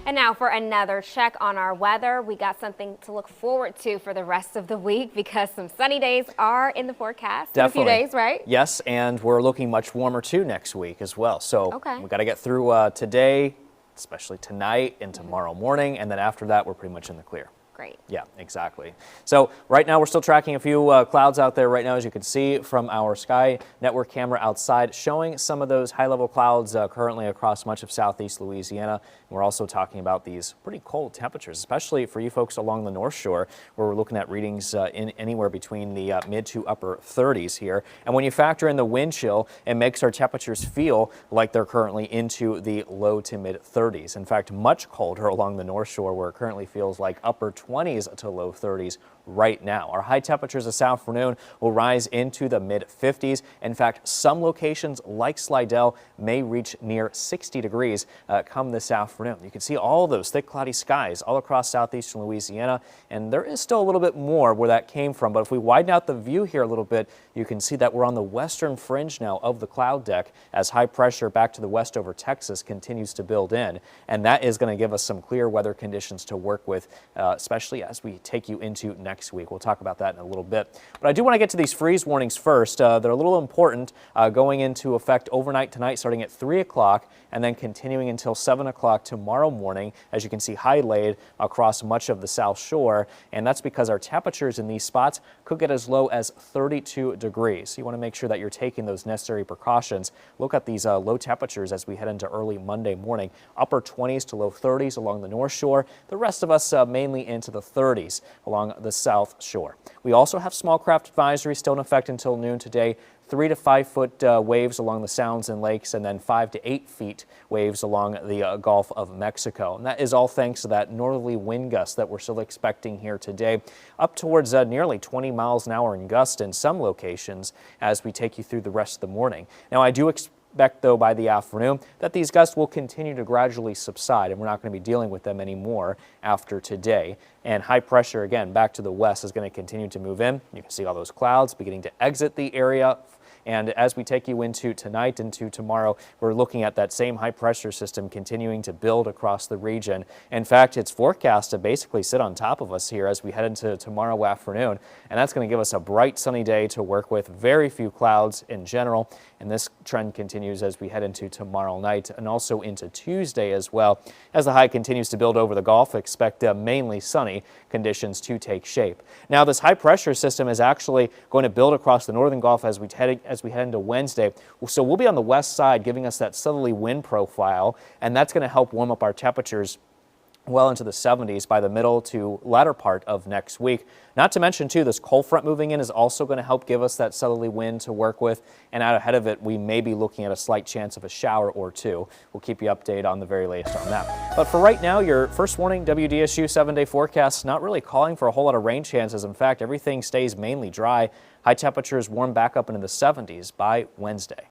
And now for another check on our weather. We got something to look forward to for the rest of the week because some sunny days are in the forecast. Definitely. In a few days, right? Yes, and we're looking much warmer too next week as well. So we got to get through today, especially tonight and tomorrow morning, and then after that we're pretty much in the clear. Great. Yeah, exactly. So right now we're still tracking a few clouds out there right now, as you can see from our Sky Network camera outside, showing some of those high-level clouds currently across much of southeast Louisiana. And we're also talking about these pretty cold temperatures, especially for you folks along the North Shore, where we're looking at readings in anywhere between the mid to upper 30s here. And when you factor in the wind chill, it makes our temperatures feel like they're currently into the low to mid 30s. In fact, much colder along the North Shore, where it currently feels like upper 20s to low 30s right now. Our high temperatures this afternoon will rise into the mid 50s. In fact, some locations like Slidell may reach near 60 degrees come this afternoon. You can see all those thick cloudy skies all across southeastern Louisiana, and there is still a little bit more where that came from. But if we widen out the view here a little bit, you can see that we're on the western fringe now of the cloud deck as high pressure back to the west over Texas continues to build in. And that is going to give us some clear weather conditions to work with, especially as we take you into next week. We'll talk about that in a little bit. But I do want to get to these freeze warnings first. They're a little important going into effect overnight tonight, starting at 3 o'clock and then continuing until 7 o'clock tomorrow morning. As you can see, high laid across much of the South Shore. And that's because our temperatures in these spots could get as low as 32 degrees. So you want to make sure that you're taking those necessary precautions. Look at these low temperatures as we head into early Monday morning. Upper 20s to low 30s along the North Shore. The rest of us mainly into the 30s along the South Shore. We also have small craft advisory still in effect until noon today. 3 to 5 foot waves along the sounds and lakes, and then 5 to 8 feet waves along the Gulf of Mexico. And that is all thanks to that northerly wind gust that we're still expecting here today, up towards nearly 20 miles an hour in gust in some locations as we take you through the rest of the morning. Now, I do expect, though, by the afternoon that these gusts will continue to gradually subside, and we're not going to be dealing with them anymore after today. And high pressure, again, back to the west is going to continue to move in. You can see all those clouds beginning to exit the area. And as we take you into tonight, into tomorrow, we're looking at that same high pressure system continuing to build across the region. In fact, it's forecast to basically sit on top of us here as we head into tomorrow afternoon. And that's going to give us a bright sunny day to work with, very few clouds in general. And this trend continues as we head into tomorrow night and also into Tuesday as well. As the high continues to build over the Gulf, expect mainly sunny conditions to take shape. Now, this high pressure system is actually going to build across the northern Gulf as we head into Wednesday. So we'll be on the west side, giving us that southerly wind profile, and that's going to help warm up our temperatures well into the 70s by the middle to latter part of next week. Not to mention, too, this cold front moving in is also going to help give us that southerly wind to work with. And out ahead of it, we may be looking at a slight chance of a shower or two. We'll keep you updated on the very latest on that. But for right now, your first warning WDSU 7-day forecast not really calling for a whole lot of rain chances. In fact, everything stays mainly dry. High temperatures warm back up into the 70s by Wednesday.